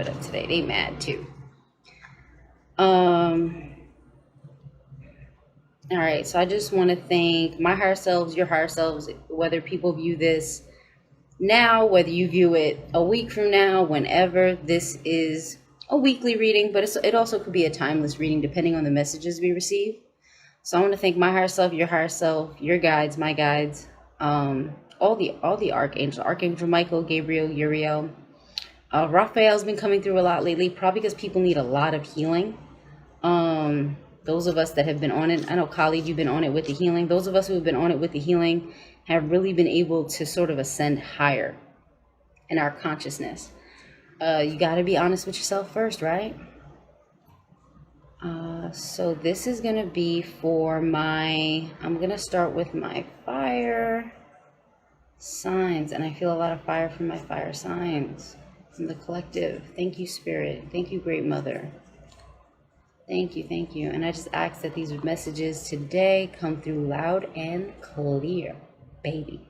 up today. They mad too. All right, so I just want to thank my higher selves, your higher selves, whether people view this now, whether you view it a week from now, whenever. This is a weekly reading, but it also could be a timeless reading depending on the messages we receive. So I want to thank my higher self, your guides, my guides, all the archangels, Archangel Michael, Gabriel, Uriel. Raphael's been coming through a lot lately, probably because people need a lot of healing. Those of us that have been on it, I know Khalid, you've been on it with the healing. Those of us who have been on it with the healing have really been able to sort of ascend higher in our consciousness. You got to be honest with yourself first, right? So this is going to be for I'm going to start with my fire signs, and I feel a lot of fire from my fire signs, from the collective. Thank you, Spirit. Thank you, Great Mother. Thank you, thank you. And I just ask that these messages today come through loud and clear, baby.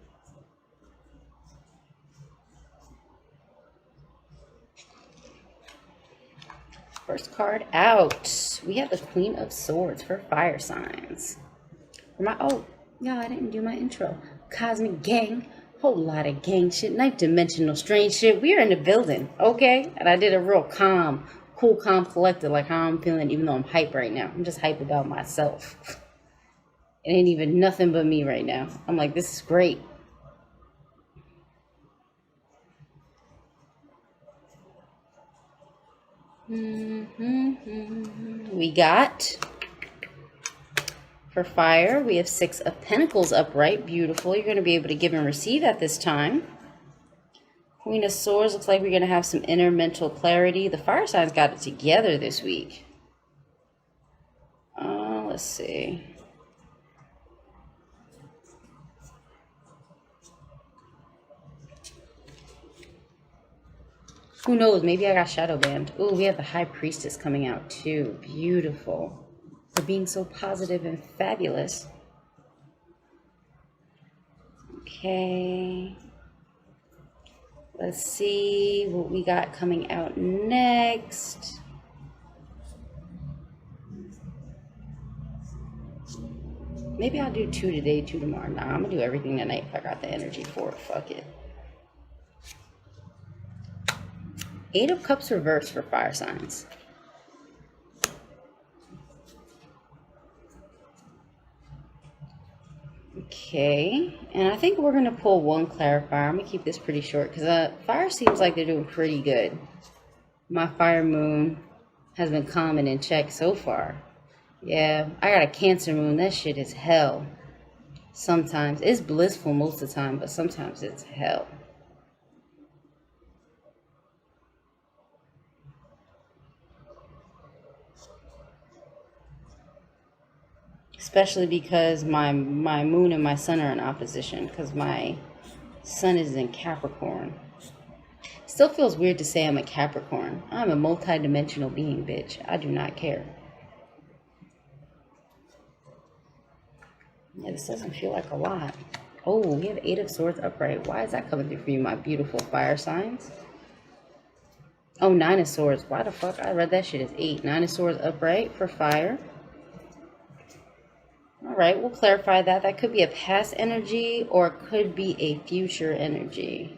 First card out. We have the Queen of Swords for fire signs. Oh, y'all, I didn't do my intro. Cosmic gang. Whole lot of gang shit. Ninth dimensional strange shit. We are in the building, okay? And I did a real calm, cool, calm, collected, like how I'm feeling, even though I'm hype right now. I'm just hype about myself. It ain't even nothing but me right now. I'm like, this is great. We got, for fire, we have 6 of Pentacles upright. Beautiful. You're going to be able to give and receive at this time. Queen of Swords, looks like we're going to have some inner mental clarity. The fire signs got it together this week. Let's see. Who knows? Maybe I got shadow banned. Ooh, we have the High Priestess coming out too. Beautiful. For being so positive and fabulous. Okay. Let's see what we got coming out next. Maybe I'll do 2 today, 2 tomorrow. Nah, I'm gonna do everything tonight if I got the energy for it. Fuck it. 8 of Cups reversed for fire signs. Okay, and I think we're going to pull one clarifier. I'm going to keep this pretty short because fire seems like they're doing pretty good. My fire moon has been calm and in check so far. Yeah, I got a Cancer moon. That shit is hell. Sometimes. It's blissful most of the time, but sometimes it's hell. Especially because my moon and my sun are in opposition, because my sun is in Capricorn. Still feels weird to say I'm a Capricorn. I'm a multi-dimensional being, bitch. I do not care. Yeah, this doesn't feel like a lot. Oh, we have 8 of Swords upright. Why is that coming through for you, my beautiful fire signs? Oh, 9 of Swords. Why the fuck? I read that shit as 8. 9 of Swords upright for fire. All right, we'll clarify that. That could be a past energy or it could be a future energy.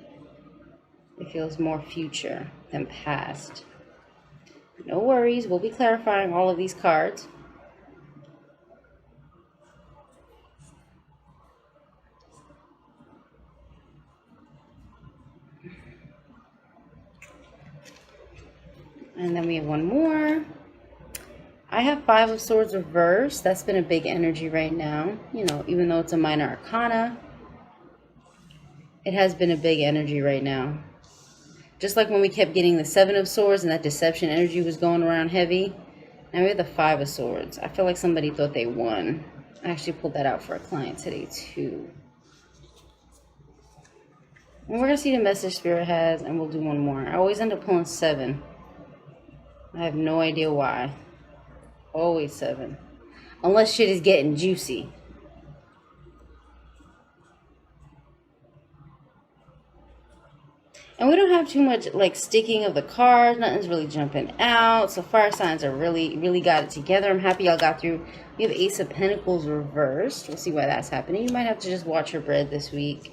It feels more future than past. No worries. We'll be clarifying all of these cards. And then we have one more. I have 5 of Swords reversed. That's been a big energy right now. You know, even though it's a minor arcana, it has been a big energy right now. Just like when we kept getting the 7 of Swords and that deception energy was going around heavy. Now we have the 5 of Swords. I feel like somebody thought they won. I actually pulled that out for a client today too. And we're going to see the message Spirit has, and we'll do one more. I always end up pulling 7. I have no idea why. Always 7. Unless shit is getting juicy. And we don't have too much like sticking of the cards. Nothing's really jumping out. So fire signs are really got it together. I'm happy y'all got through. We have Ace of Pentacles reversed. We'll see why that's happening. You might have to just watch your bread this week.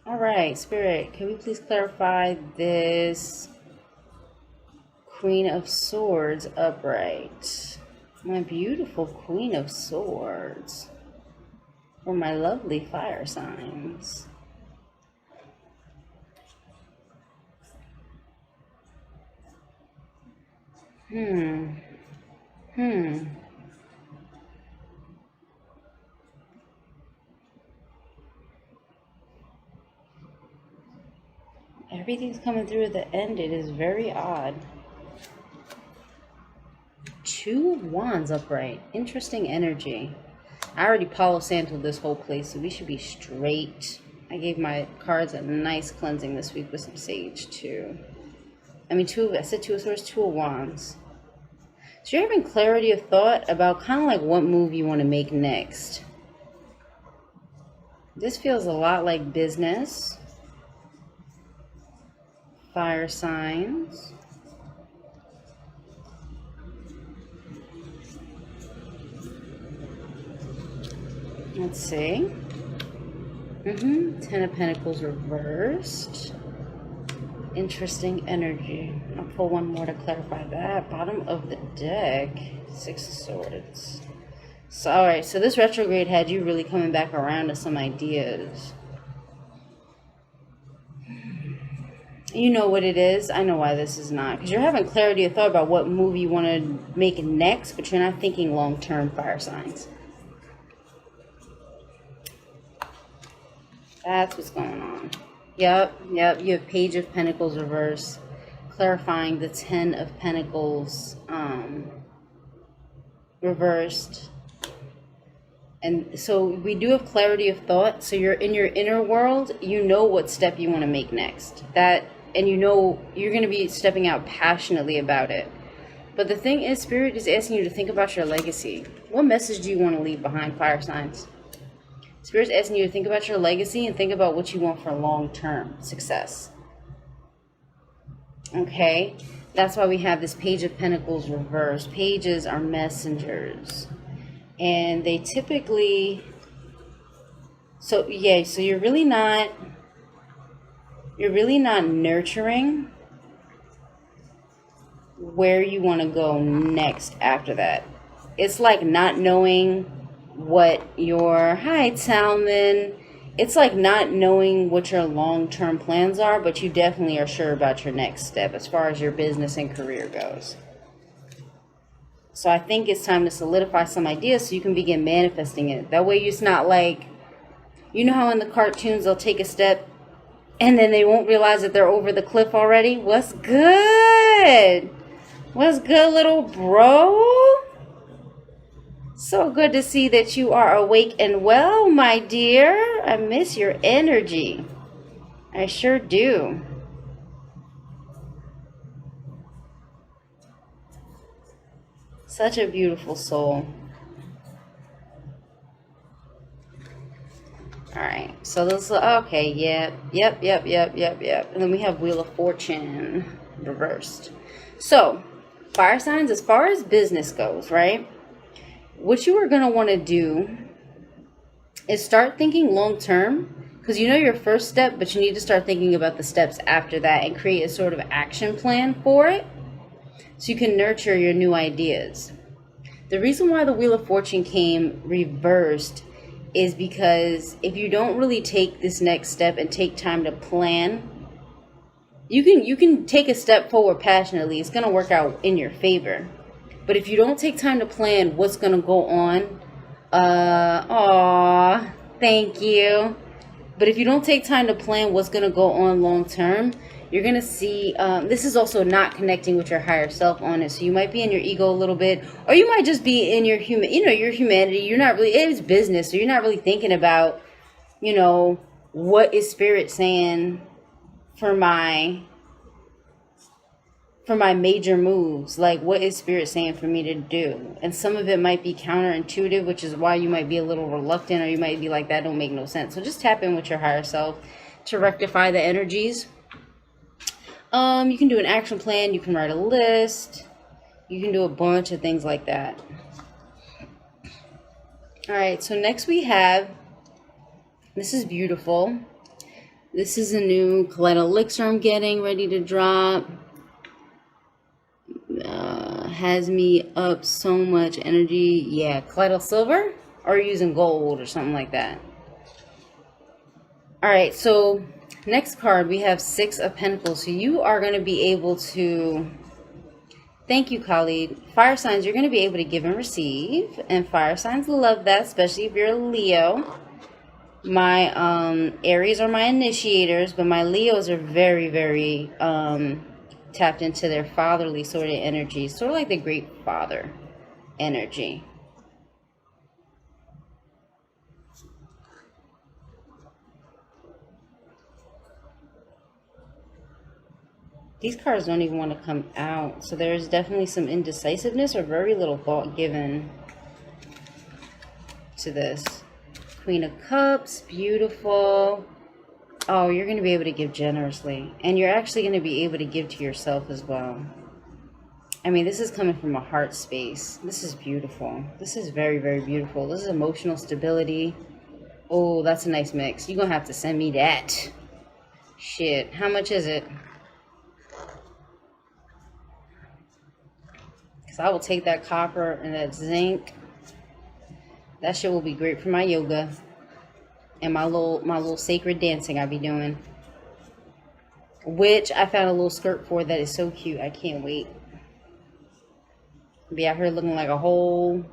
All right, Spirit, can we please clarify this Queen of Swords upright? My beautiful Queen of Swords. For my lovely fire signs. Everything's coming through at the end. It is very odd. 2 of Wands upright. Interesting energy. I already Palo Santo'd this whole place, so we should be straight. I gave my cards a nice cleansing this week with some sage too. I mean, I said 2 of Swords, 2 of Wands. So you're having clarity of thought about kind of like what move you want to make next. This feels a lot like business. Fire signs. Let's see. 10 of Pentacles reversed. Interesting energy. I'll pull one more to clarify that. Bottom of the deck. 6 of Swords. So, alright, so this retrograde had you really coming back around to some ideas. You know what it is. I know why this is not. Because you're having clarity of thought about what move you want to make next, but you're not thinking long-term, fire signs. That's what's going on. Yep. You have Page of Pentacles reverse, clarifying the 10 of Pentacles reversed. And so we do have clarity of thought. So you're in your inner world, you know what step you want to make next. And you know you're going to be stepping out passionately about it. But the thing is, Spirit is asking you to think about your legacy. What message do you want to leave behind, fire signs? Spirit's asking you to think about your legacy and think about what you want for long-term success. Okay? That's why we have this Page of Pentacles reversed. Pages are messengers. And they typically... So you're really not nurturing where you want to go next after that. It's like not knowing what your... Hi, Talman. It's like not knowing what your long-term plans are, but you definitely are sure about your next step as far as your business and career goes. So I think it's time to solidify some ideas so you can begin manifesting it. That way it's not like... You know how in the cartoons they'll take a step and then they won't realize that they're over the cliff already? What's good? What's good, little bro? So good to see that you are awake and well, my dear. I miss your energy. I sure do. Such a beautiful soul. Alright, so this, okay, yep. And then we have Wheel of Fortune reversed. So, fire signs, as far as business goes, right? What you are going to want to do is start thinking long term, because you know your first step, but you need to start thinking about the steps after that and create a sort of action plan for it so you can nurture your new ideas. The reason why the Wheel of Fortune came reversed is because if you don't really take this next step and take time to plan, you can take a step forward passionately. It's going to work out in your favor. But if you don't take time to plan what's going to go on, thank you. But if you don't take time to plan what's going to go on long term, you're going to see, this is also not connecting with your higher self on it. So you might be in your ego a little bit, or you might just be in your your humanity. You're not really, it is business. So you're not really thinking about, what is Spirit saying for my major moves. Like, what is Spirit saying for me to do? And some of it might be counterintuitive, which is why you might be a little reluctant, or you might be like, that don't make no sense. So just tap in with your higher self. to rectify the energies. You can do an action plan. You can write a list. You can do a bunch of things like that. All right, so next we have, this is beautiful. This is a new Colette Elixir I'm getting ready to drop. Has me up so much energy. Yeah, Colette Silver, or using gold or something like that. All right, so next card we have Six of Pentacles. So you are going to be able to, thank you, Khalid. Fire signs, you're going to be able to give and receive, and fire signs love that, especially if you're a Leo. My Aries are my initiators, but my Leos are very, very tapped into their fatherly sort of energy, sort of like the great father energy. These cards don't even want to come out, so there's definitely some indecisiveness or very little thought given to this. Queen of Cups, beautiful. Oh, you're going to be able to give generously. And you're actually going to be able to give to yourself as well. I mean, this is coming from a heart space. This is beautiful. This is very, very beautiful. This is emotional stability. Oh, that's a nice mix. You're going to have to send me that. Shit. How much is it? Because I will take that copper and that zinc. That shit will be great for my yoga. And my little sacred dancing I be doing. Which I found a little skirt for that is so cute. I can't wait. Be out here looking like a whole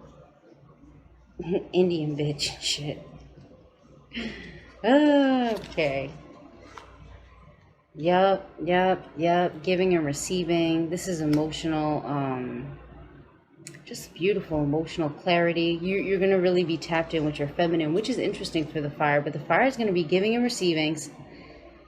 Indian bitch. Shit. Okay. Yup. Giving and receiving. This is emotional, just beautiful emotional clarity. You're going to really be tapped in with your feminine, which is interesting for the fire. But the fire is going to be giving and receiving.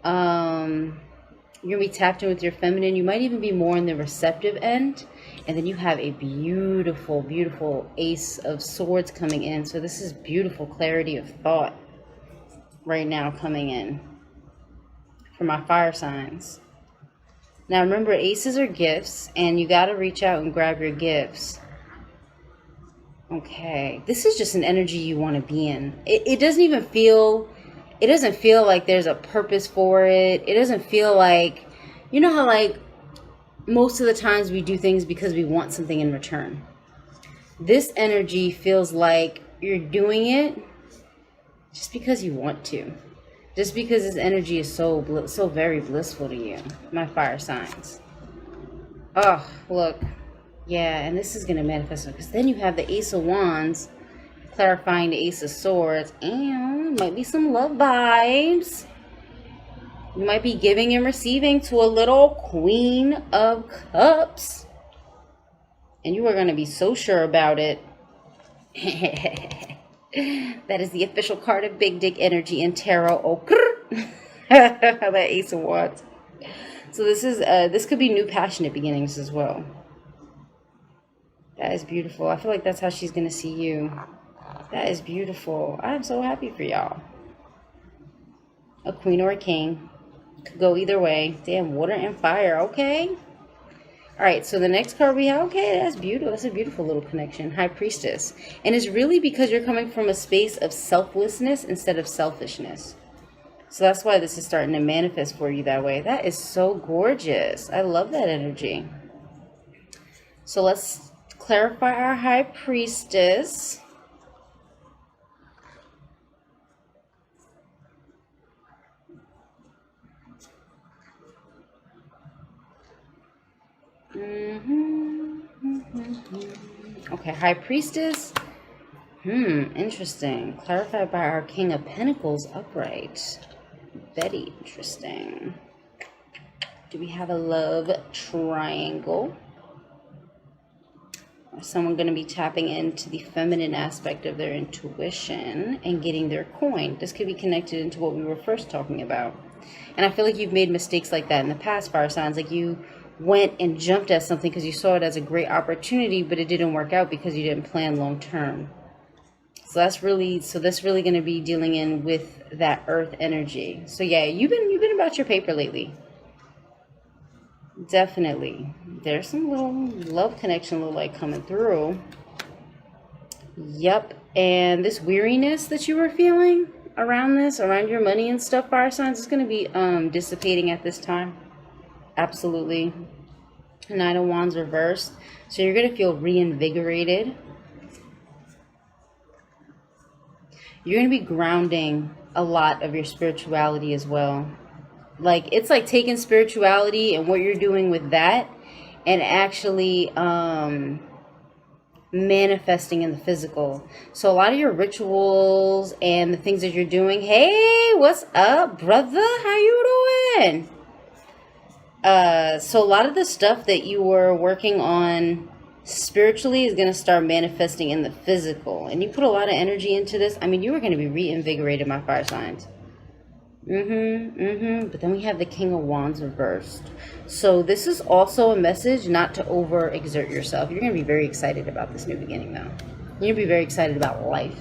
You're going to be tapped in with your feminine. You might even be more on the receptive end. And then you have a beautiful, beautiful Ace of Swords coming in. So this is beautiful clarity of thought right now coming in for my fire signs. Now remember, aces are gifts, and you got to reach out and grab your gifts. Okay, this is just an energy you want to be in. It doesn't even feel, it doesn't feel like there's a purpose for it. It doesn't feel like, you know how like most of the times we do things because we want something in return. This energy feels like you're doing it just because you want to. Just because this energy is so very blissful to you, my fire signs. Oh, look. Yeah, and this is going to manifest because then you have the Ace of Wands clarifying the Ace of Swords, and might be some love vibes. You might be giving and receiving to a little Queen of Cups, and you are going to be so sure about it. That is the official card of Big Dick Energy in Tarot. Oh, that Ace of Wands. So this could be new passionate beginnings as well. That is beautiful. I feel like that's how she's going to see you. That is beautiful. I'm so happy for y'all. A queen or a king. Could go either way. Damn, water and fire. Okay. All right, so the next card we have, okay, that's beautiful. That's a beautiful little connection. High Priestess. And it's really because you're coming from a space of selflessness instead of selfishness. So that's why this is starting to manifest for you that way. That is so gorgeous. I love that energy. So let's clarify our High Priestess. Okay, High Priestess. Interesting. Clarified by our King of Pentacles upright. Very interesting. Do we have a love triangle? Is someone going to be tapping into the feminine aspect of their intuition and getting their coin? This could be connected into what we were first talking about. And I feel like you've made mistakes like that in the past, fire signs. Like you went and jumped at something because you saw it as a great opportunity, but it didn't work out because you didn't plan long term. So that's really going to be dealing in with that earth energy. So yeah, you've been about your paper lately. Definitely. There's some little love connection little like coming through. Yep. And this weariness that you were feeling around your money and stuff, fire signs, is going to be dissipating at this time. Absolutely. Knight of Wands reversed. So you're going to feel reinvigorated. You're going to be grounding a lot of your spirituality as well. Like, it's like taking spirituality and what you're doing with that and actually manifesting in the physical. So a lot of your rituals and the things that you're doing. Hey, what's up, brother? How you doing? So a lot of the stuff that you were working on spiritually is going to start manifesting in the physical. And you put a lot of energy into this. I mean, you are going to be reinvigorated, my fire signs. But then we have the King of Wands reversed. So this is also a message not to overexert yourself. You're going to be very excited about this new beginning, though. You're going to be very excited about life.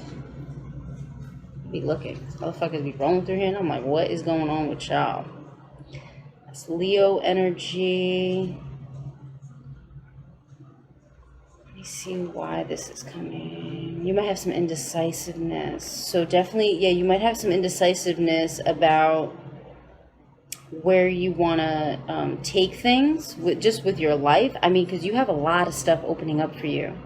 Be looking. Motherfuckers be rolling through here, and I'm like, what is going on with y'all? That's Leo energy. Let me see why this is coming. You might have some indecisiveness. So definitely, yeah, you might have some indecisiveness about where you want to take things with your life. I mean, because you have a lot of stuff opening up for you.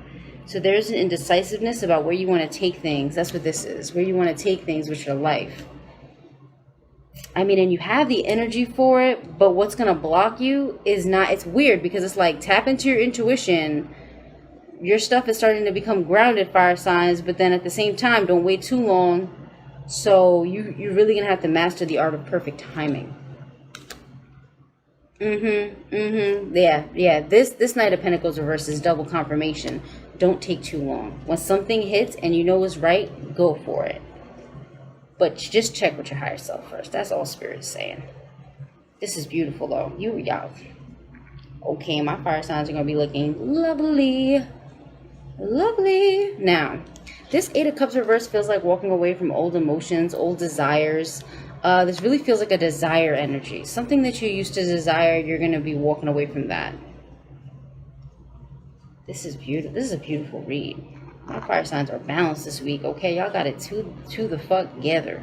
So there's an indecisiveness about where you want to take things. That's what this is. Where you want to take things with your life. I mean, and you have the energy for it, but what's going to block you is not, it's weird because it's like tap into your intuition. Your stuff is starting to become grounded, fire signs, but then at the same time, don't wait too long. So you're really going to have to master the art of perfect timing. Yeah. This Knight of Pentacles reverse is double confirmation. Don't take too long. When something hits and you know it's right, go for it. But just check with your higher self first. That's all Spirit's saying. This is beautiful, though. Y'all. Okay, my fire signs are going to be looking lovely. Lovely. Now, this Eight of Cups reverse feels like walking away from old emotions, old desires. This really feels like a desire energy. Something that you used to desire, you're going to be walking away from that. This is beautiful. This is a beautiful read. My fire signs are balanced this week. Okay, y'all got it to the fuck together.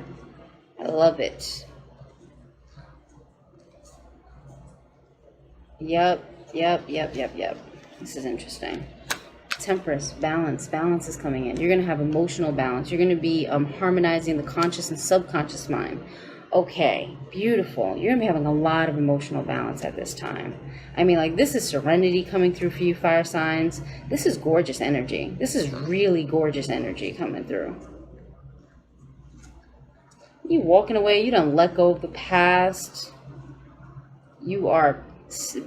I love it. Yep. This is interesting. Temperance, balance is coming in. You're going to have emotional balance. You're going to be harmonizing the conscious and subconscious mind. Okay, beautiful. You're going to be having a lot of emotional balance at this time. I mean, like, this is serenity coming through for you, fire signs. This is gorgeous energy. This is really gorgeous energy coming through. You walking away. You don't let go of the past. You are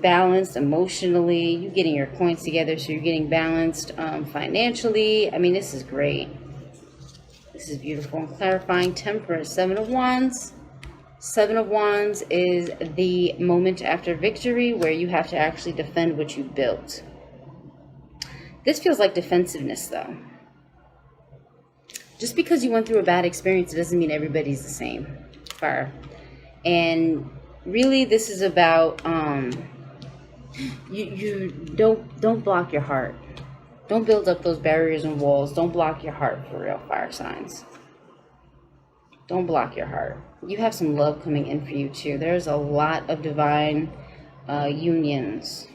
balanced emotionally. You getting your coins together, so you're getting balanced financially. I mean, this is great. This is beautiful and clarifying. Temperance, Seven of Wands. Seven of Wands is the moment after victory where you have to actually defend what you built. This feels like defensiveness, though. Just because you went through a bad experience, it doesn't mean everybody's the same. Fire. And really, this is about you don't block your heart. Don't build up those barriers and walls. Don't block your heart, for real, fire signs. Don't block your heart. You have some love coming in for you too. There's a lot of divine unions.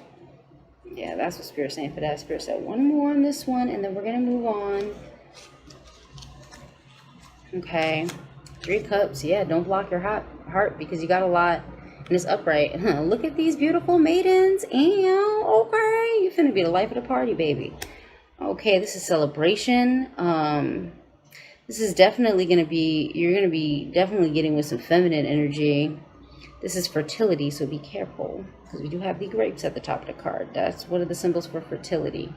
Yeah, that's what Spirit's saying for that. Spirit said one more on this one, and then we're gonna move on. Okay, 3 cups. Yeah, don't block your heart because you got a lot. And it's upright. Look at these beautiful maidens. And okay, you finna be the life of the party, baby. Okay, this is celebration. This is definitely gonna be, you're gonna be definitely getting with some feminine energy. This is fertility, so be careful because we do have the grapes at the top of the card. That's one of the symbols for fertility.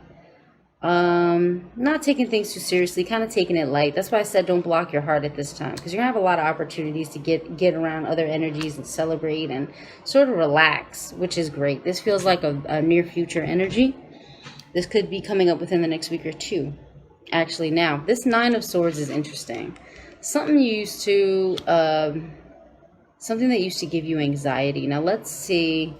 Not taking things too seriously, kind of taking it light. That's why I said don't block your heart at this time, because you're gonna have a lot of opportunities to get around other energies and celebrate and sort of relax, which is great. This feels like a near future energy. This could be coming up within the next week or two. Actually, now, this Nine of Swords is interesting. Something you used to, something that used to give you anxiety. Now, let's see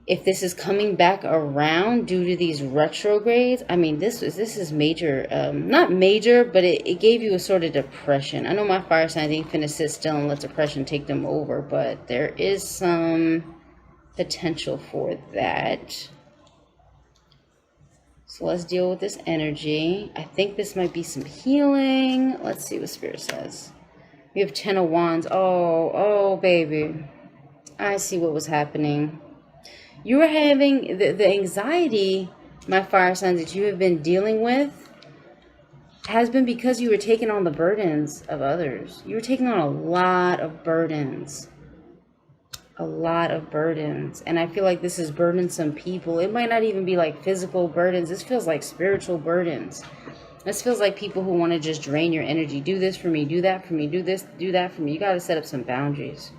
if this is coming back around due to these retrogrades. I mean, this is major, not major, but it gave you a sort of depression. I know my fire signs ain't finna sit still and let depression take them over, but there is some potential for that. So let's deal with this energy. I think this might be some healing. Let's see what Spirit says. We have 10 of Wands. Oh, baby. I see what was happening. You were having the anxiety, my fire signs, that you have been dealing with has been because you were taking on the burdens of others. You were taking on a lot of burdens. A lot of burdens. And I feel like this is burdensome people. It might not even be like physical burdens. This feels like spiritual burdens. This feels like people who want to just drain your energy. Do this for me. Do that for me. Do this. Do that for me. You got to set up some boundaries.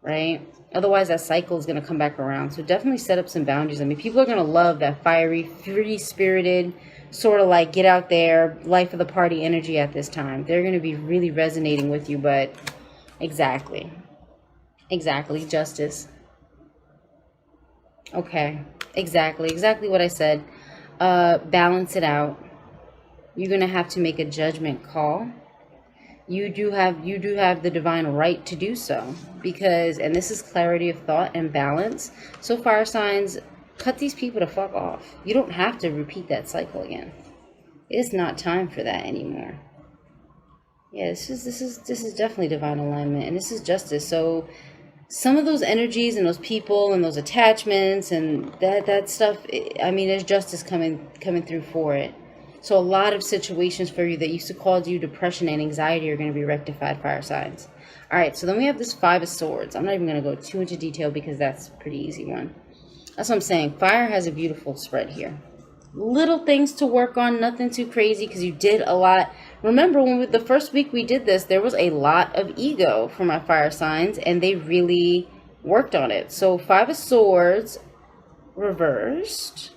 Right? Otherwise, that cycle is going to come back around. So definitely set up some boundaries. I mean, people are going to love that fiery, free-spirited, sort of like get out there, life of the party energy at this time. They're going to be really resonating with you, but exactly. Exactly. Justice. Okay. Exactly what I said. Balance it out. You're going to have to make a judgment call. You do have the divine right to do so, because, and this is clarity of thought and balance. So fire signs, cut these people to fuck off. You don't have to repeat that cycle again. It's not time for that anymore. Yeah, this is definitely divine alignment, and this is justice. So some of those energies and those people and those attachments and that stuff, I mean, there's justice coming through for it. So a lot of situations for you that used to cause you depression and anxiety are going to be rectified, fire signs. All right, so then we have this Five of Swords. I'm not even going to go too into detail because that's a pretty easy one. That's what I'm saying. Fire has a beautiful spread here. Little things to work on, nothing too crazy because you did a lot. Remember, when the first week we did this, there was a lot of ego for my fire signs, and they really worked on it. So Five of Swords reversed.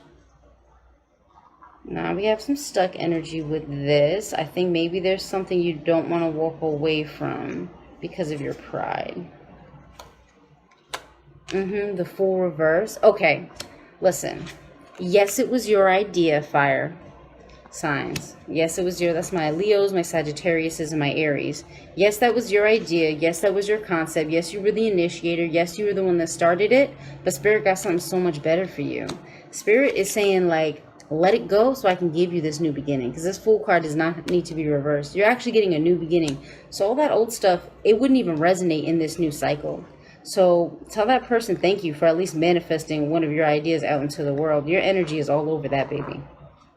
Now we have some stuck energy with this. I think maybe there's something you don't want to walk away from because of your pride. The Fool reverse. Okay, listen. Yes, it was your idea, fire signs. Yes, it was that's my Leos, my Sagittariuses, and my Aries. Yes, that was your idea. Yes, that was your concept. Yes, you were the initiator. Yes, you were the one that started it. But Spirit got something so much better for you. Spirit is saying, like, let it go so I can give you this new beginning. Because this Fool card does not need to be reversed. You're actually getting a new beginning. So all that old stuff, it wouldn't even resonate in this new cycle. So tell that person thank you for at least manifesting one of your ideas out into the world. Your energy is all over that, baby.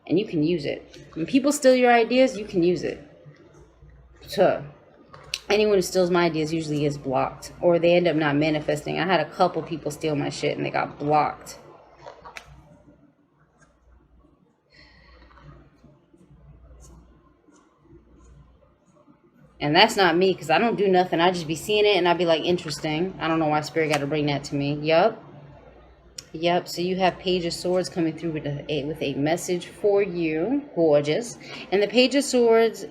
And you can use it. When people steal your ideas, you can use it. So anyone who steals my ideas usually gets blocked. Or they end up not manifesting. I had a couple people steal my shit and they got blocked. And that's not me, because I don't do nothing. I just be seeing it and I'd be like, interesting. I don't know why Spirit got to bring that to me. Yep. So you have Page of Swords coming through with a message for you. Gorgeous. And the Page of Swords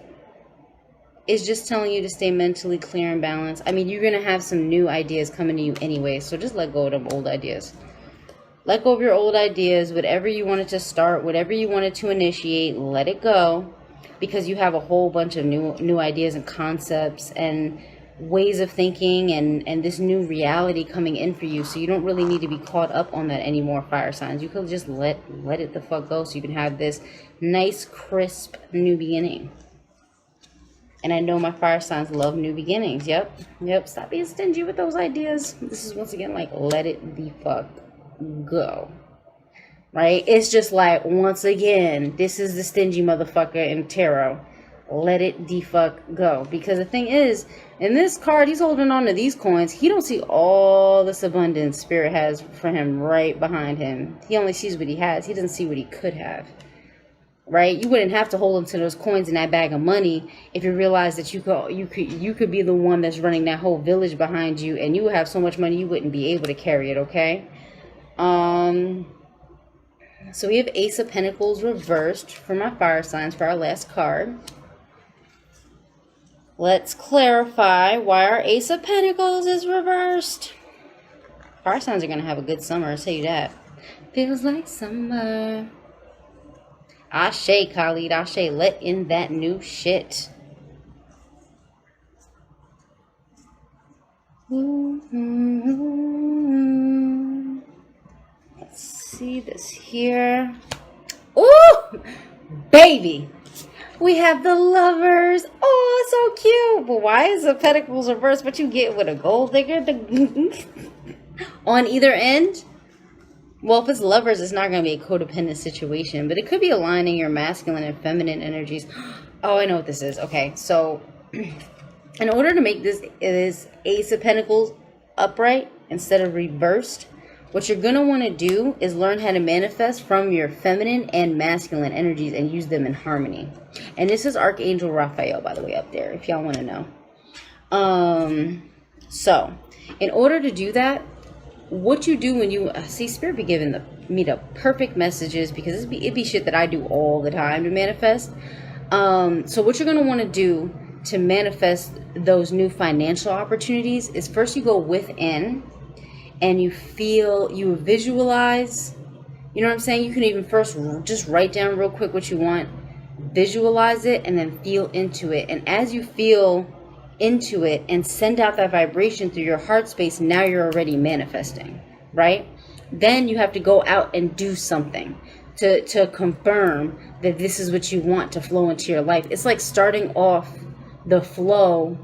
is just telling you to stay mentally clear and balanced. I mean, you're going to have some new ideas coming to you anyway. So just let go of them old ideas. Let go of your old ideas. Whatever you wanted to start, whatever you wanted to initiate, let it go. Because you have a whole bunch of new ideas and concepts and ways of thinking and this new reality coming in for you. So you don't really need to be caught up on that anymore, fire signs. You could just let it the fuck go so you can have this nice, crisp new beginning. And I know my fire signs love new beginnings. Yep. Stop being stingy with those ideas. This is once again like, let it the fuck go. Right? It's just like, once again, this is the stingy motherfucker in tarot. Let it the fuck go. Because the thing is, in this card, he's holding on to these coins. He don't see all this abundance Spirit has for him right behind him. He only sees what he has. He doesn't see what he could have. Right? You wouldn't have to hold on to those coins in that bag of money if you realize that you could be the one that's running that whole village behind you, and you would have so much money you wouldn't be able to carry it, okay? So we have Ace of Pentacles reversed for my fire signs for our last card. Let's clarify why our Ace of Pentacles is reversed. Fire signs are going to have a good summer, I'll tell you that. Feels like summer. Ashe, Khalid, Ashe, let in that new shit. Let's see this here. Ooh, baby. We have the Lovers. Oh, so cute. But why is the Pentacles reversed? What you get with a gold digger on either end? Well, if it's Lovers, it's not going to be a codependent situation, but it could be aligning your masculine and feminine energies. Oh, I know what this is. Okay, so in order to make this Ace of Pentacles upright instead of reversed, what you're going to want to do is learn how to manifest from your feminine and masculine energies and use them in harmony. And this is Archangel Raphael, by the way, up there, if y'all want to know. So, in order to do that, what you do when you see Spirit be giving me the perfect messages, because it be shit that I do all the time to manifest. So what you're going to want to do to manifest those new financial opportunities is first you go within and you visualize, you know what I'm saying? You can even first just write down real quick what you want, visualize it, and then feel into it. And as you feel into it and send out that vibration through your heart space, now you're already manifesting, right? Then you have to go out and do something to confirm that this is what you want to flow into your life. It's like starting off the flow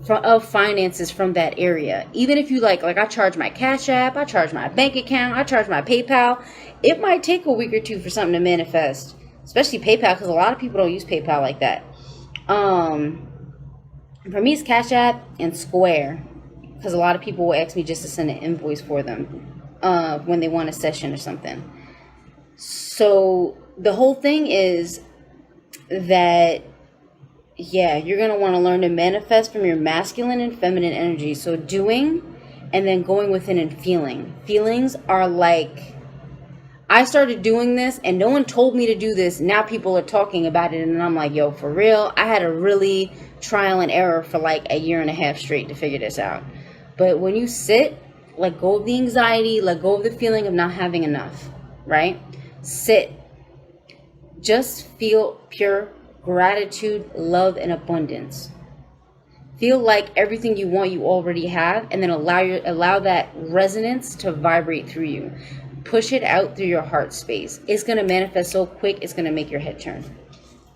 of finances from that area. Even if you like I charge my CashApp, I charge my bank account, I charge my PayPal. It might take a week or two for something to manifest, especially PayPal, because a lot of people don't use PayPal like that. For me, it's CashApp and Square, because a lot of people will ask me just to send an invoice for them when they want a session or something. So the whole thing is that, yeah, you're going to want to learn to manifest from your masculine and feminine energy. So doing and then going within and feeling. Feelings are like, I started doing this and no one told me to do this. Now people are talking about it and I'm like, yo, for real? I had a really trial and error for like a year and a half straight to figure this out. But when you sit, let go of the anxiety, let go of the feeling of not having enough, right? Sit. Just feel pure gratitude, love, and abundance. Feel like everything you want you already have, and then allow that resonance to vibrate through you. Push it out through your heart space. It's going to manifest so quick, it's going to make your head turn.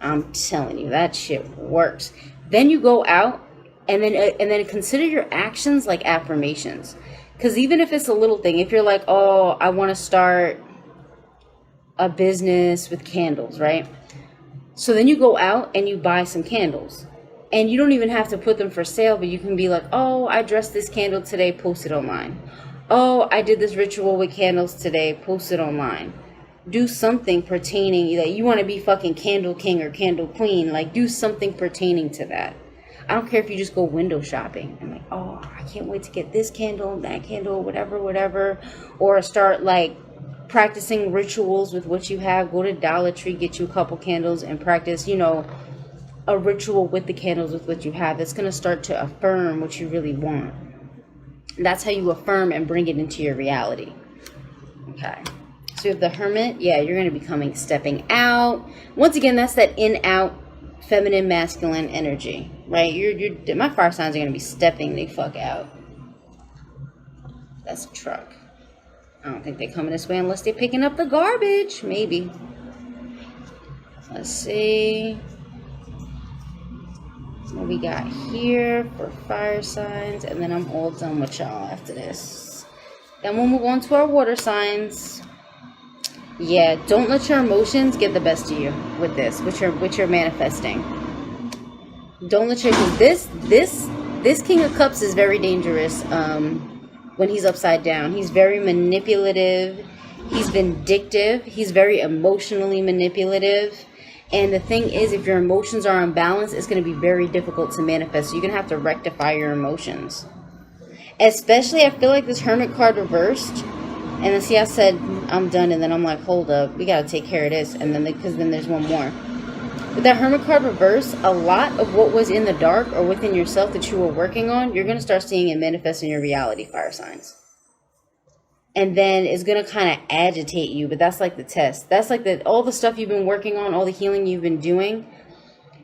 I'm telling you, that shit works. Then you go out and then consider your actions like affirmations. Because even if it's a little thing, if you're like, oh, I want to start a business with candles, right? So then you go out and you buy some candles. And you don't even have to put them for sale, but you can be like, oh, I dressed this candle today, post it online. Oh, I did this ritual with candles today, post it online. Do something pertaining, that you want to be fucking candle king or candle queen. Like, do something pertaining to that. I don't care if you just go window shopping. I'm like, oh, I can't wait to get this candle, that candle, whatever. Or start like practicing rituals with what you have. Go to Dollar Tree, get you a couple candles and practice, a ritual with the candles with what you have. That's going to start to affirm what you really want. That's how you affirm and bring it into your reality. Okay. So you have the Hermit. Yeah, you're going to be stepping out. Once again, that's that in-out feminine, masculine energy, right? My fire signs are going to be stepping the fuck out. That's a truck. I don't think they're coming this way unless they're picking up the garbage. Maybe. Let's see. What we got here for fire signs. And then I'm all done with y'all after this. Then we'll move on to our water signs. Yeah, don't let your emotions get the best of you with this, with your manifesting. Don't let your, this King of Cups is very dangerous. When he's upside down, he's very manipulative, he's vindictive, he's very emotionally manipulative. And the thing is, if your emotions are unbalanced, it's going to be very difficult to manifest. So you're going to have to rectify your emotions. Especially, I feel like this Hermit card reversed And then see, I said I'm done, and then I'm like, hold up, we gotta take care of this, and then because then there's one more. With that Hermit card reverse, a lot of what was in the dark or within yourself that you were working on, you're gonna start seeing it manifest in your reality, fire signs. And then it's going to kind of agitate you, but that's like the test. That's like all the stuff you've been working on, all the healing you've been doing.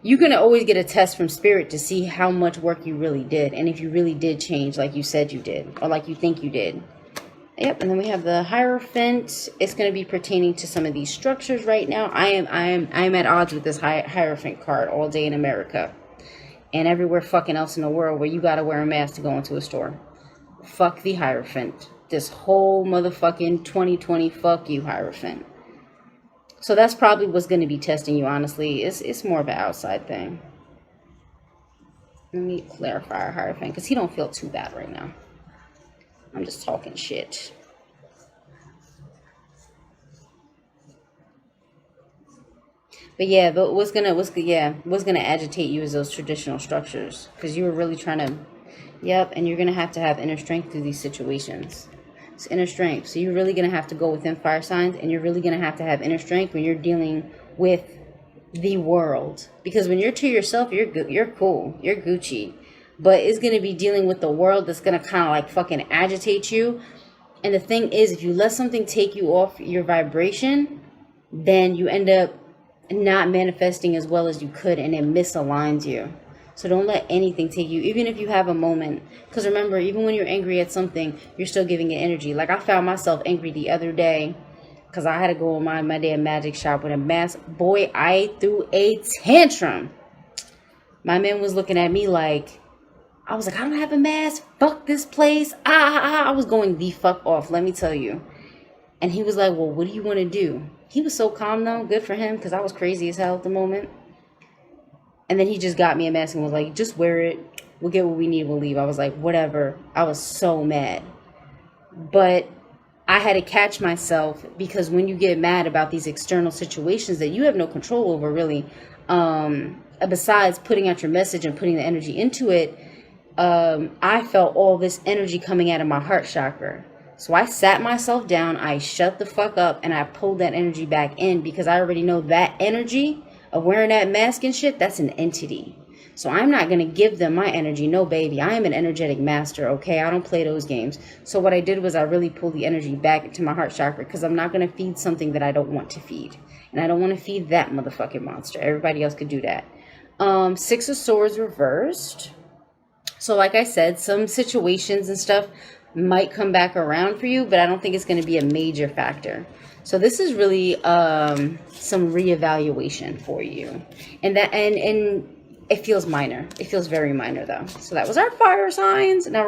You're going to always get a test from spirit to see how much work you really did. And if you really did change like you said you did, or like you think you did. Yep, and then we have the Hierophant. It's going to be pertaining to some of these structures right now. I am at odds with this Hierophant card all day in America. And everywhere fucking else in the world where you got to wear a mask to go into a store. Fuck the Hierophant. This whole motherfucking 2020, fuck you, Hierophant. So that's probably what's going to be testing you, honestly. It's more of an outside thing. Let me clarify Hierophant, because he don't feel too bad right now. I'm just talking shit. But yeah, but what's gonna agitate you is those traditional structures, because you were really trying to, yep, and you're gonna have to have inner strength through these situations. It's inner strength. So you're really going to have to go within fire signs, and you're really going to have inner strength when you're dealing with the world. Because when you're to yourself, you're good, you're cool, you're Gucci. But it's going to be dealing with the world that's going to kind of like fucking agitate you. And the thing is, if you let something take you off your vibration, then you end up not manifesting as well as you could, and it misaligns you. So don't let anything take you, even if you have a moment. Because remember, even when you're angry at something, you're still giving it energy. Like I found myself angry the other day because I had to go in my damn magic shop with a mask. Boy, I threw a tantrum. My man was looking at me like, I was like, I don't have a mask. Fuck this place. I was going the fuck off, let me tell you. And he was like, well, what do you want to do? He was so calm though. Good for him, because I was crazy as hell at the moment. And then he just got me a mask and was like, just wear it. We'll get what we need. We'll leave. I was like, whatever. I was so mad. But I had to catch myself, because when you get mad about these external situations that you have no control over really, besides putting out your message and putting the energy into it, I felt all this energy coming out of my heart chakra. So I sat myself down, I shut the fuck up, and I pulled that energy back in, because I already know that energy of wearing that mask and shit, that's an entity. So I'm not going to give them my energy. No, baby. I am an energetic master, okay? I don't play those games. So what I did was I really pulled the energy back into my heart chakra, because I'm not going to feed something that I don't want to feed. And I don't want to feed that motherfucking monster. Everybody else could do that. Six of Swords reversed. So like I said, some situations and stuff might come back around for you, but I don't think it's going to be a major factor. So this is really some reevaluation for you. And that and it feels minor. It feels very minor though. So that was our fire signs. Now